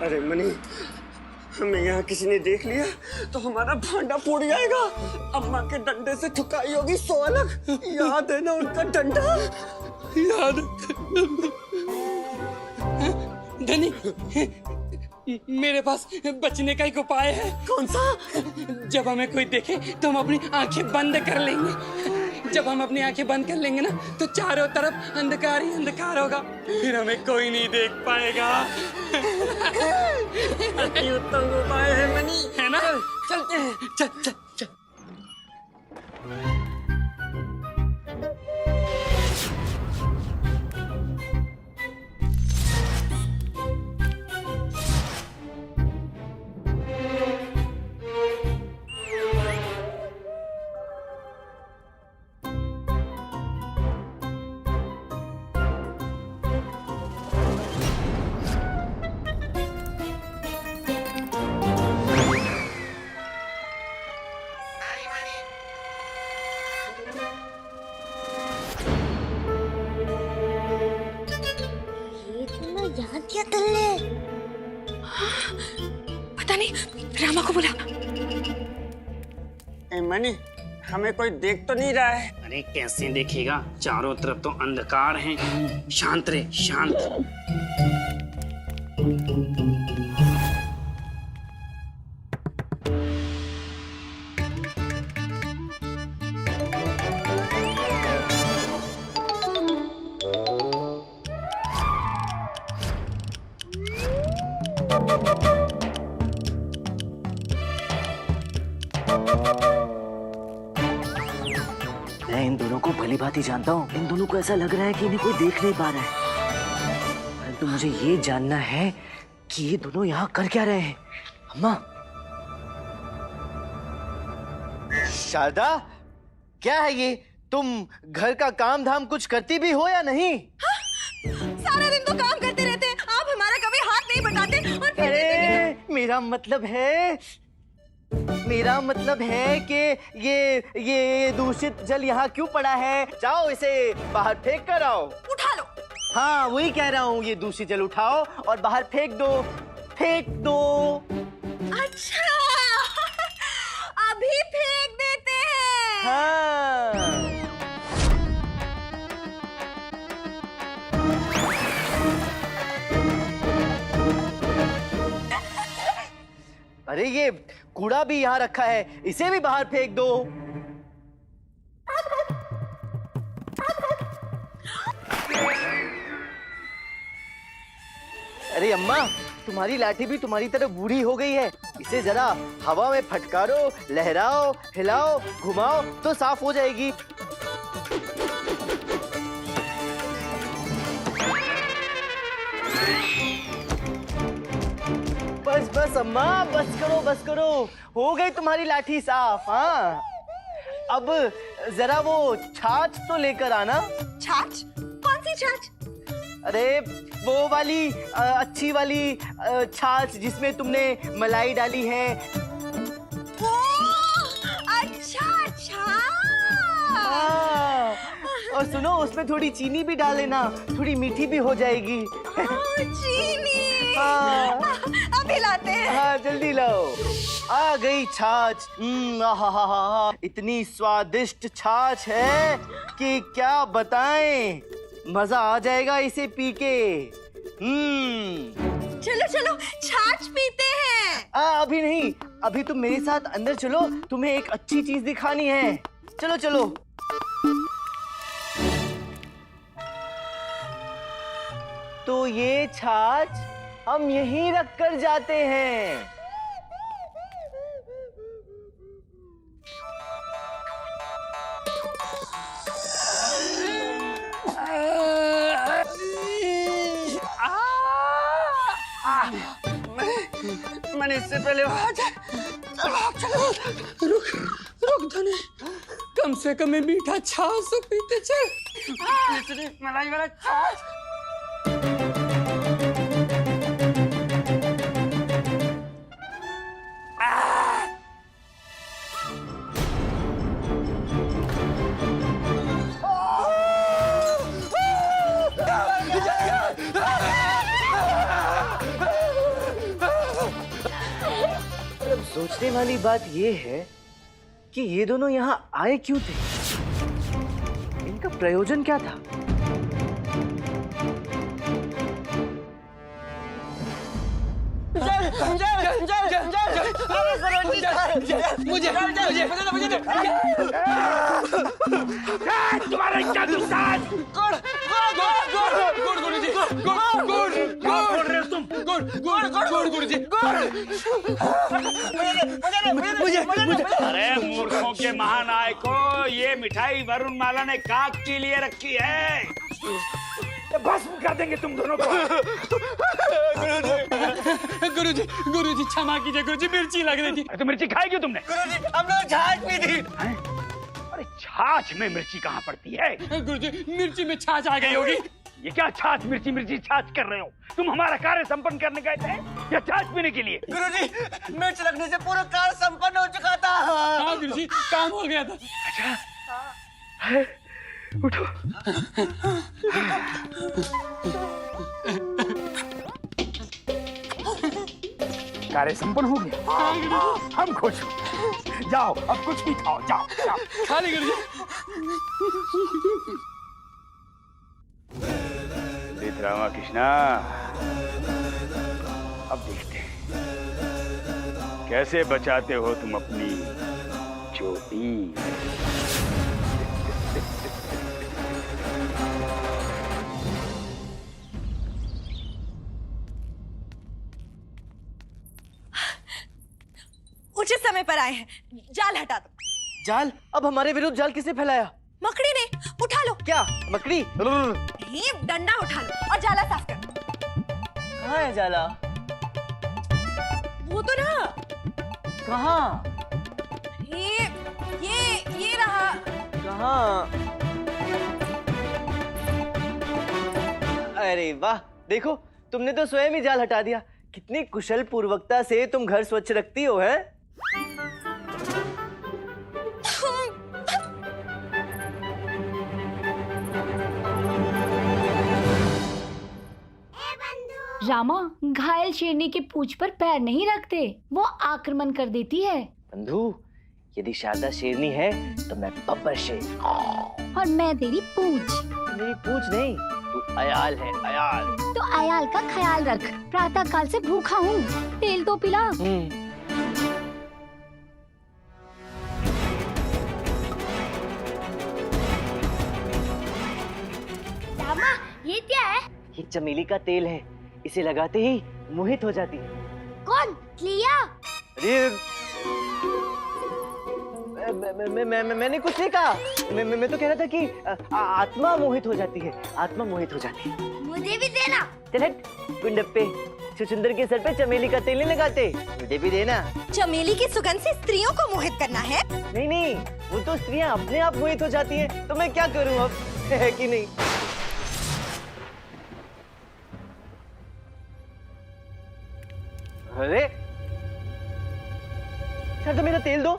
अरे मनी, हमें यहाँ किसी ने देख लिया तो हमारा भांडा फूट जाएगा। अम्मा के डंडे से ठुकाई होगी 100 अलग। याद है ना उनका डंडा? याद धनी, मेरे पास बचने का एक उपाय है। कौन सा? जब हमें कोई देखे तो हम अपनी आंखें बंद कर लेंगे। जब हम अपनी आंखें बंद कर लेंगे ना तो चारों तरफ अंधकार ही अंधकार होगा, फिर हमें कोई नहीं देख पाएगा। अति उत्तम उपाय है मनी, है ना? चलते हैं। चल चल चल। यहाँ क्या तल्ले? पता नहीं, रामा को बुला। ए मनी, हमें कोई देख तो नहीं रहा है? अरे कैसे देखेगा, चारों तरफ तो अंधकार है। शांत रहे, शांत। मैं इन दोनों को भली भांति जानता हूँ। इन दोनों को ऐसा लग रहा है कि इन्हें कोई देख नहीं पा रहा है, परंतु मुझे ये जानना है कि ये दोनों यहाँ कर क्या रहे हैं। अम्मा। शारदा, क्या है ये? तुम घर का काम धाम कुछ करती भी हो या नहीं? हाँ? सारा दिन तो काम करते रहते हैं, आप हमारा कभी हाथ नहीं बटाते। और फिर अरे मेरा मतलब है कि ये दूषित जल यहाँ क्यों पड़ा है? जाओ इसे बाहर फेंक कर आओ। उठा लो। हाँ, वही कह रहा हूँ, ये दूषित जल उठाओ और बाहर फेंक दो, फेंक दो। अच्छा, अभी फेंक देते हैं। हाँ। अरे ये कूड़ा भी यहाँ रखा है, इसे भी बाहर फेंक दो। अरे अम्मा, तुम्हारी लाठी भी तुम्हारी तरह बूढ़ी हो गई है। इसे जरा हवा में फटकारो, लहराओ, हिलाओ, घुमाओ तो साफ हो जाएगी। बस बस अम्मा, बस करो, हो गई तुम्हारी लाठी साफ। हाँ, अब जरा वो छाछ तो लेकर आना। छाछ? कौन सी छाछ? अरे वो वाली अच्छी वाली छाछ जिसमें तुमने मलाई डाली है। ओ, अच्छा अच्छा। हाँ, और सुनो, उसमें थोड़ी चीनी भी डाल लेना, थोड़ी मीठी भी हो जाएगी। चीनी। हाँ। अभी लाते हैं। हाँ, जल्दी लाओ। आ गई छाछ। आहा, इतनी स्वादिष्ट छाछ है कि क्या बताएं। मजा आ जाएगा इसे पी के। चलो चलो, छाछ पीते हैं। अभी नहीं, अभी तुम मेरे साथ अंदर चलो, तुम्हें एक अच्छी चीज दिखानी है। चलो चलो। तो ये छाछ हम यहीं रख कर जाते हैं। मैंने इससे पहले चलो, रुक धनी, कम से कम ये मीठा छाछ तो पीते चल। मलाई वाला छाछ। सोचने वाली बात ये है कि ये दोनों यहाँ आए क्यों थे? इनका प्रयोजन क्या था? तुम्हारा क्या दुस्तान? अरे मूर्खों के महानायक को, ये मिठाई वरुण माला ने काक के लिए रखी है। भस्म कर देंगे तुम दोनों को। गुरुजी क्षमा कीजिए गुरुजी, मिर्ची लग रही थी। तो मिर्ची खाई क्यों तुमने? हम लोग छाछ पी थी। अरे छाछ में मिर्ची कहाँ पड़ती है? गुरुजी मिर्ची में छाछ आ गई होगी। ये क्या छाछ मिर्ची मिर्ची छाछ कर रहे हो? तुम हमारा कार्य संपन्न करने गए थे या छाछ पीने के लिए? गुरुजी मिर्च लगने से पूरा कार्य संपन्न हो चुका था। हाँ गुरुजी, काम हो गया था। अच्छा उठो। कार्य संपन्न हो गया। हम खुश। जाओ अब कुछ भी खाओ, जाओ जाओ। खा ली गुरुजी। रामा कृष्णा, अब देखते हैं कैसे बचाते हो तुम अपनी चोटी। उचित समय पर आए हैं, जाल हटा दो। जाल? अब हमारे विरुद्ध जाल किसने फैलाया? मकड़ी ने। उठा लो। क्या मकड़ी? नहीं, डंडा उठा लो और जाला साफ कर। कहाँ है जाला? वो तो रहा। कहाँ? ये रहा। कहाँ? अरे वाह, देखो तुमने तो स्वयं ही जाल हटा दिया। कितनी कुशल पूर्वकता से तुम घर स्वच्छ रखती हो, है? रामा, घायल शेरनी के पूंछ पर पैर नहीं रखते, वो आक्रमण कर देती है। बंधु, यदि शारदा शेरनी है तो मैं बब्बर शेर। और मैं तेरी पूंछ। मेरी पूंछ नहीं, तू अयाल है, अयाल। तो अयाल का ख्याल रख। प्रातः काल से भूखा हूँ, तेल तो पिला। रामा, ये क्या है? ये चमेली का तेल है, इसे लगाते ही मोहित हो जाती है। कौन? लिया? अरे मैंने कुछ नहीं कहा। मैं तो कह रहा था कि आत्मा मोहित हो जाती है, आत्मा मोहित हो जाती है। मुझे भी देना। चल हट, गुंडप्पे, छुछुंदर के सर पे चमेली का तेल नहीं लगाते, मुझे भी देना। चमेली की सुगंध से स्त्रियों को मोहित करना है? नहीं नहीं, वो तो स्त्रियां अपने आप मोहित हो जाती है, तो मैं क्या करूं अब, है कि नहीं? अरे सर, तो मेरा तेल दो।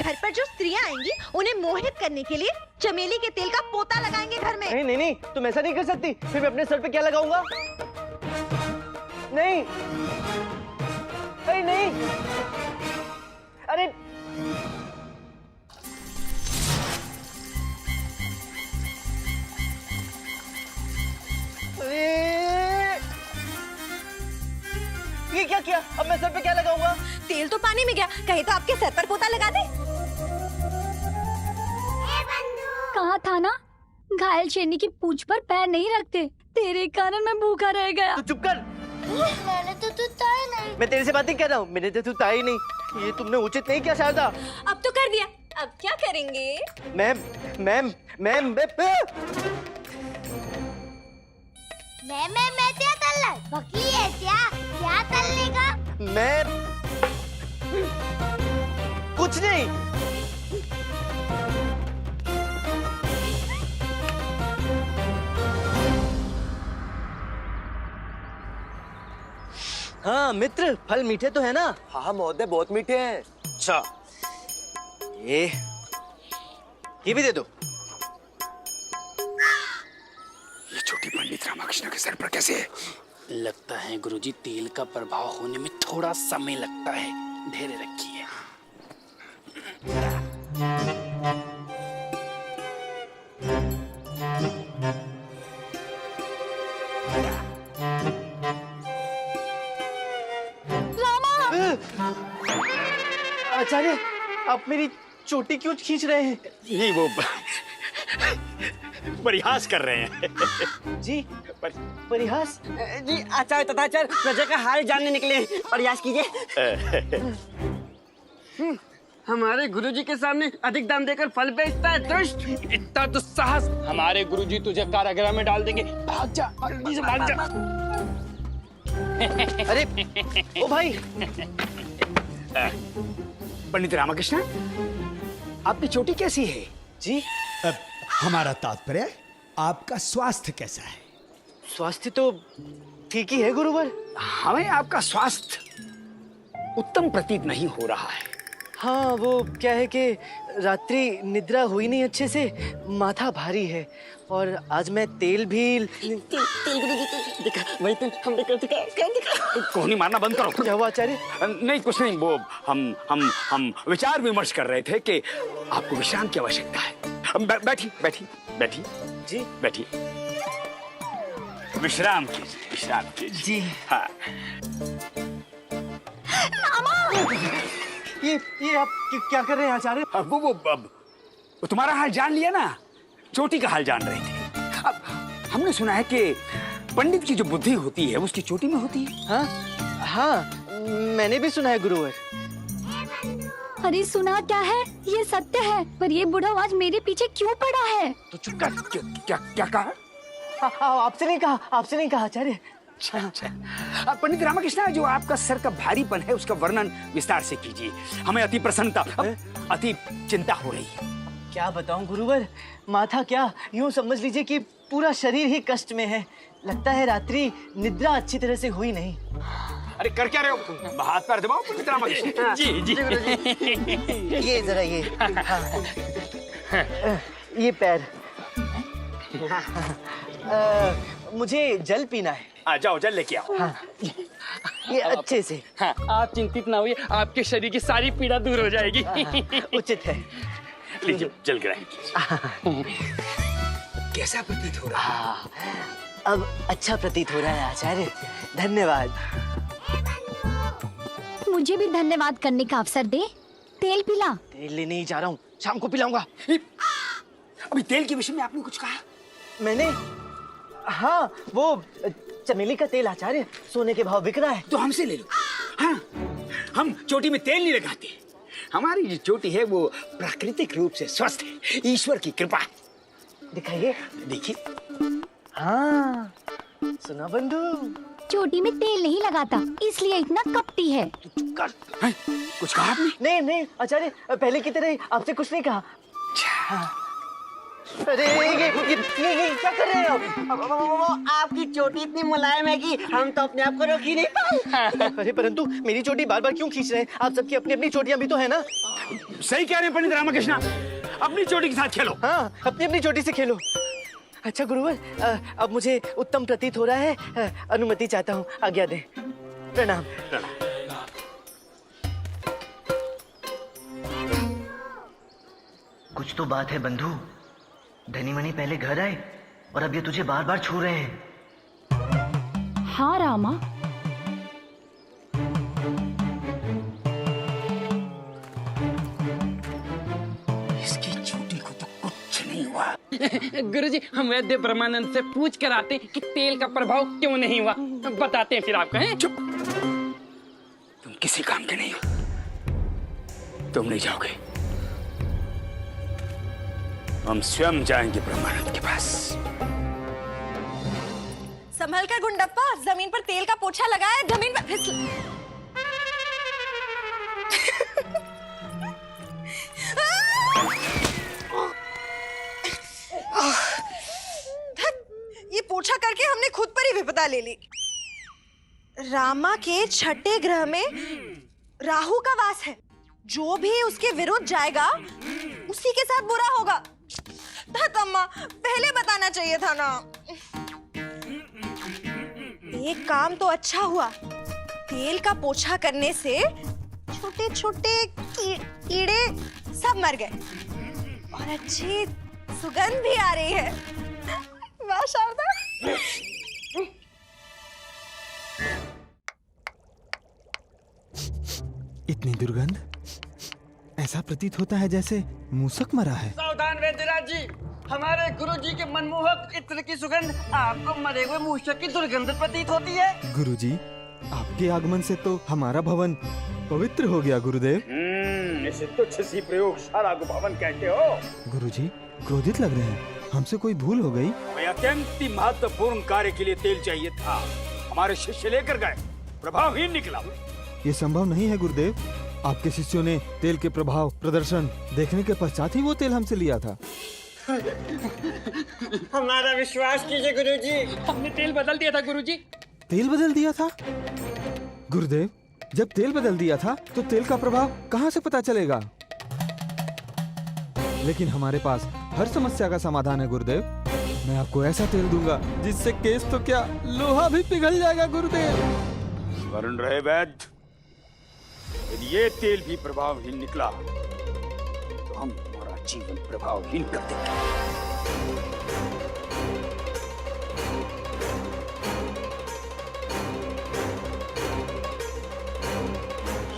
घर पर जो स्त्रियां आएंगी उन्हें मोहित करने के लिए चमेली के तेल का पोता लगाएंगे घर में। नहीं नहीं नहीं, तुम ऐसा नहीं कर सकती। फिर मैं अपने सर पे क्या लगाऊंगा? नहीं, अरे नहीं, अरे ये क्या किया? अब मैं सर पे क्या लगाऊंगा? तेल तो पानी में गया, कहे तो आपके सर पर पोता लगा दे। कहा था ना, घायल शेरनी की पूंछ पर पैर नहीं रखते। तेरे कारण मैं भूखा रह गया। तू चुप कर। मैंने तो तुता ही नहीं। मैं तेरे से बातें कर रहा हूँ, मैंने तो तुता ही नहीं। ये तुमने उचित नहीं किया शारदा। अब तो कर दिया, अब क्या करेंगे? मैम मैम मैम मैं क्या तलना? बकली है क्या तलने का? मैम कुछ नहीं। हाँ मित्र, फल मीठे तो है ना? हाँ महोदय, बहुत मीठे हैं। अच्छा, ये भी दे दो। ये छोटी पंडित रामकृष्ण के सर पर कैसे है? लगता है गुरुजी, तेल का प्रभाव होने में थोड़ा समय लगता है, धैर्य रखिए। आचार्य, आप मेरी चोटी क्यों खींच रहे हैं? नहीं, वो परिहास कर रहे हैं। जी, परिहास? जी आचार्य तथाचार्य प्रजा का हाल जानने निकले हैं। प्रयास कीजिए। हमारे गुरुजी के सामने अधिक दाम देकर फल बेचता है दुष्ट। इतना दुस्साहस, हमारे गुरुजी तुझे कारागृह में डाल देंगे। भाग जा, जल्दी से भाग जा। अरे ओ भाई, पंडित रामकृष्ण, आपकी चोटी कैसी है? जी अब हमारा तात्पर्य आपका स्वास्थ्य कैसा है? स्वास्थ्य तो ठीक ही है गुरुवर। हमें आपका स्वास्थ्य उत्तम प्रतीत नहीं हो रहा है। हाँ, वो क्या है कि रात्रि निद्रा हुई नहीं अच्छे से, माथा भारी है और आज मैं तेल भी दिखा वही तो हमने कर दिखा। कोहनी मारना बंद करो। क्या हुआ आचार्य? नहीं, कुछ नहीं। वो हम विचार विमर्श कर रहे थे कि आपको विश्राम की आवश्यकता है। बैठी बैठी बैठी जी बैठी, विश्राम कीजिए, विश्राम कीजिए। जी हाँ। ये आप क्या कर रहे हैं आचार्य? वो तुम्हारा हाल जान लिया ना, चोटी का हाल जान रहे थे। अब हमने सुना है कि पंडित की जो बुद्धि होती है उसकी चोटी में होती है। हाँ हाँ, मैंने भी सुना है गुरुवर। अरे सुना क्या है, ये सत्य है। पर ये बूढ़ा आज मेरे पीछे क्यों पड़ा है? तो चुप कर। क्या क्या कहा? आपसे नहीं कहा, आपसे नहीं कहा आचार्य। अच्छा। पंडित रामकृष्ण, जो आपका सर का भारीपन है उसका वर्णन विस्तार से कीजिए। हमें अति प्रसन्नता, अति चिंता हो रही है। क्या बताऊं गुरुवर, माथा क्या, यूं समझ लीजिए कि पूरा शरीर ही कष्ट में है। लगता है रात्रि निद्रा अच्छी तरह से हुई नहीं। अरे कर क्या रहे हो? हाथ पैर दबाओ पंडित रामकृष्ण। जी जी। ये जरा ये, ये पैर। मुझे जल पीना है। आ जाओ, जल लेके आओ। हाँ, ये अच्छे से। हाँ, आप चिंतित ना होइए, आपके शरीर की सारी पीड़ा दूर हो जाएगी। उचित है। लीजिए, जल ग्रहण कीजिए। कैसा प्रतीत हो रहा है? अब अच्छा प्रतीत हो रहा है आचार्य, धन्यवाद। मुझे भी धन्यवाद करने का अवसर दे। तेल पिला। तेल लेने ही जा रहा हूँ, शाम को पिलाऊंगा। अभी तेल के विषय में आपने कुछ कहा? मैंने, हाँ, वो चमेली का तेल आचार्य सोने के भाव बिक रहा है। तो हमसे ले लो। हाँ, हम चोटी में तेल नहीं लगाते। हमारी जो चोटी है वो प्राकृतिक रूप से स्वस्थ है, ईश्वर की कृपा। दिखाइए। देखिए। हाँ, सुना बंधु, चोटी में तेल नहीं लगाता, इसलिए इतना कपटी है। चुप कर। कुछ कहा आपने? नहीं नहीं आचार्य, पहले की तरह आपसे कुछ नहीं कहा। हाँ। अरे ये क्या कर रहे हो? आपकी चोटी इतनी मुलायम है कि हम तो अपने आप को रोक ही नहीं पाए। अरे परंतु मेरी चोटी बार बार क्यों खींच रहे हैं? आप सबकी अपनी अपनी चोटियां भी तो है ना। सही कह रहे हैं पंडित रामकृष्ण, अपनी चोटी के साथ खेलो। हाँ, अपनी अपनी चोटी से खेलो। अच्छा गुरुवर, अब मुझे उत्तम प्रतीत हो रहा है, अनुमति चाहता हूँ, आज्ञा दें। प्रणाम। कुछ तो बात है बंधु। धनी मनी पहले घर आए और अब ये तुझे बार बार छू रहे हैं। हाँ रामा, इसकी चोटी को तो कुछ नहीं हुआ। गुरुजी, हम वैद्य ब्रह्मानंद से पूछ कर आते कि तेल का प्रभाव क्यों नहीं हुआ। बताते हैं फिर आपको। हैं? चुप। तुम किसी काम के नहीं हो, तुम नहीं जाओगे। हम स्वयं जाएंगे ब्रह्मानंद के पास। संभल कर गुंडप्पा, जमीन पर तेल का पोछा लगाया, जमीन पर फिसल। ये पोछा करके हमने खुद पर ही विपदा ले ली। रामा के छठे ग्रह में राहु का वास है। जो भी उसके विरुद्ध जाएगा उसी के साथ बुरा होगा। अम्मा, पहले बताना चाहिए था ना। एक काम तो अच्छा हुआ, तेल का पोछा करने से छोटे छोटे कीड़े सब मर गए और अच्छी सुगंध भी आ रही है। वाह शारदा। इतनी दुर्गंध, ऐसा प्रतीत होता है जैसे मूसक मरा है। सावधान वैद्यराज जी, हमारे गुरुजी के मनमोहक इत्र की सुगंध आपको मरे हुए मूषक की दुर्गंध प्रतीत होती है। गुरुजी, आपके आगमन से तो हमारा भवन पवित्र हो गया गुरुदेव। इसे तुच्छ सी प्रयोगशाला को भवन कहते हो? गुरुजी क्रोधित लग रहे हैं, हमसे कोई भूल हो गई? मैं अत्यंत ही महत्वपूर्ण कार्य के लिए तेल चाहिए था, हमारे शिष्य लेकर गए, प्रभावहीन निकला। ये संभव नहीं है गुरुदेव, आपके शिष्यों ने तेल के प्रभाव प्रदर्शन देखने के पश्चात ही वो तेल हमसे लिया था। हमारा विश्वास कीजिए गुरुजी। हमने तेल बदल दिया था गुरुजी। तेल बदल दिया था? गुरुदेव, जब तेल बदल दिया था तो तेल का प्रभाव कहाँ से पता चलेगा? लेकिन हमारे पास हर समस्या का समाधान है गुरुदेव। मैं आपको ऐसा तेल दूंगा जिससे केस तो क्या, लोहा भी पिघल जाएगा गुरुदेव। वरुण रहे वैद्य, यदि ये तेल भी प्रभावहीन निकला तो हम हमारा जीवन प्रभावहीन कर देंगे।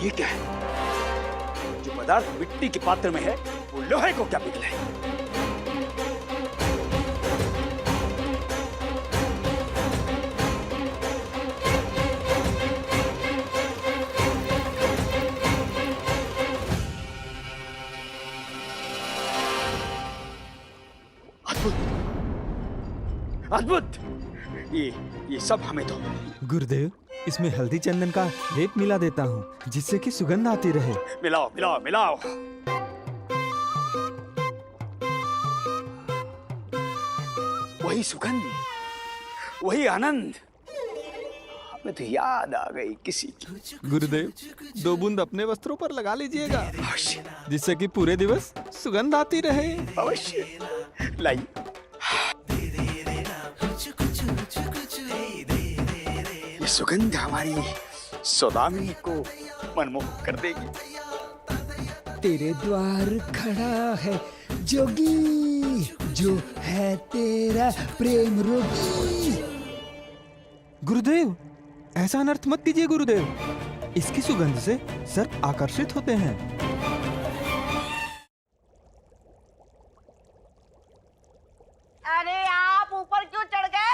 ये क्या है? जो पदार्थ मिट्टी के पात्र में है वो लोहे को क्या पिघला है? अद्भुत! ये सब हमें दो। गुरुदेव, इसमें हल्दी चंदन का लेप मिला देता हूँ जिससे कि सुगंध आती रहे। मिलाओ मिलाओ मिलाओ। वही सुगंध, वही आनंद, हमें तो याद आ गई किसी की। गुरुदेव, 2 बूंद अपने वस्त्रों पर लगा लीजिएगा अवश्य जिससे कि पूरे दिवस सुगंध आती रहे। अवश्य लाई। ये सुगंध हमारी सौदामिनी को मनमोहक कर देगी। तेरे द्वार खड़ा है जोगी, जो है तेरा प्रेम रोगी। गुरुदेव, ऐसा अनर्थ मत कीजिए गुरुदेव, इसकी सुगंध से सर्प आकर्षित होते हैं। अरे आप ऊपर क्यों चढ़ गए?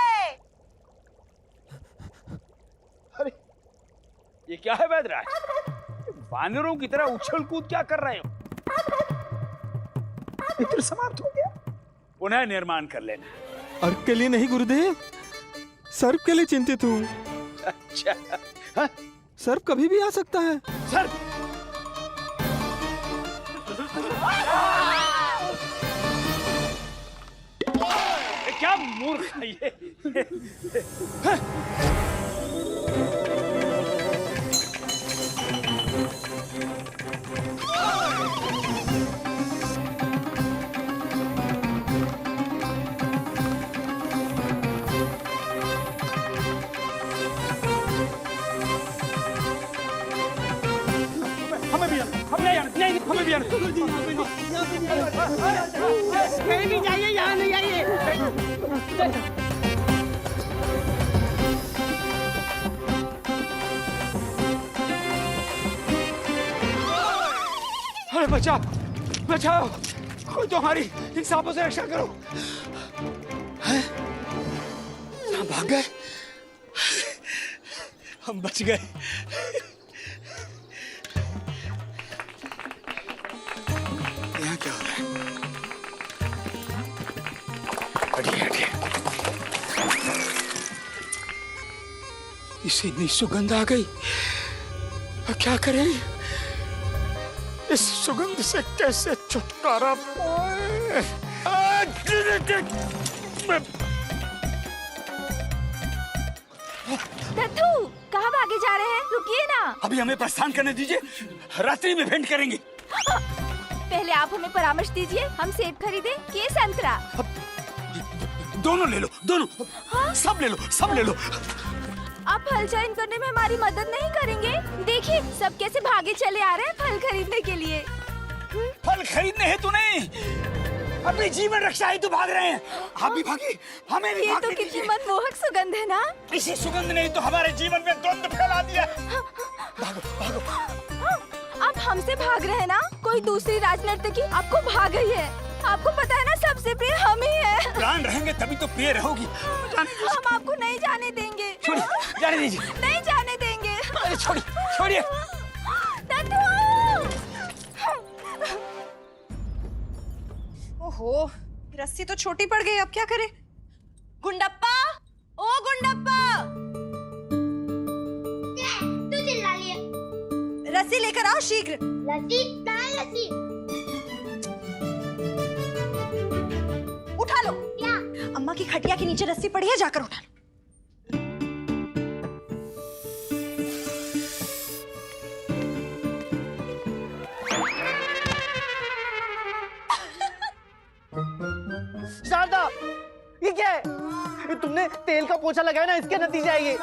अरे ये क्या है वैद्यराज? वानरों की तरह उछल कूद क्या कर रहे हो? मित्र समाप्त हो गया, पुनः निर्माण कर लेना। अर्क के लिए नहीं गुरुदेव, सर्प के लिए चिंतित हूँ। अच्छा, हाँ? सर्प कभी भी आ सकता है। सर, क्या मूर्ख है ये? हमें भी आना, नहीं, हमें भी आना। कहीं नहीं जाइए, यहाँ नहीं आइए। अरे बचाओ, बचाओ, कोई तो हमारी इन सांपों से रक्षा करो। हैं? सांप भाग गए, हम बच गए। यहाँ क्या हो रहा है? हटिए, हटिए। इसे इतनी सुगंध आ गई, अब क्या करें? इस सुगंध से कैसे छुटकारा पाए? दत्तू, कहाँ भागे जा रहे हैं? रुकिए ना। अभी हमें प्रस्थान करने दीजिए, रात्रि में भेंट करेंगे। पहले आप हमें परामर्श दीजिए, हम सेब खरीदें कि संतरा? दोनों ले लो, दोनों। हाँ? सब ले लो, सब ले लो। आप फल चयन करने में हमारी मदद नहीं करेंगे? देखिए सब कैसे भागे चले आ रहे हैं फल खरीदने के लिए। ठाकुर। फल खरीदने हेतु नहीं, अपनी जीवन रक्षा हेतु भाग रहे हैं। आप भी भागिए, हमें भी ये तो भागने कितनी दीजिए। मनमोहक सुगंध है ना। इसी सुगंध ने तो हमारे जीवन में द्वंद्व फैला दिया। भागो भागो। आप हमसे भाग रहे हैं ना, कोई दूसरी राजनर्तकी आपको भाग गई है। आपको पता है ना, सबसे प्रिय हम ही है। प्राण रहेंगे तभी तो प्रिय रहोगी। हम आपको नहीं जाने देंगे। छोड़िए, जाने दीजिए। नहीं जाने देंगे। अरे छोड़िए, छोड़िए। नंदू! ओहो, रस्सी तो छोटी पड़ गई, अब क्या करें? गुंडप्पा, ओ गुंडप्पा, तू चिल्ला लिया। रस्सी लेकर आओ शीघ्र। लस्सी कहाँ लस्सी? उठा लो। क्या? अम्मा की खटिया के नीचे रस्सी पड़ी है, जाकर उठा लो। शारदा, ये क्या है? ये तुमने तेल का पोछा लगाया ना, इसके नतीजा है ये।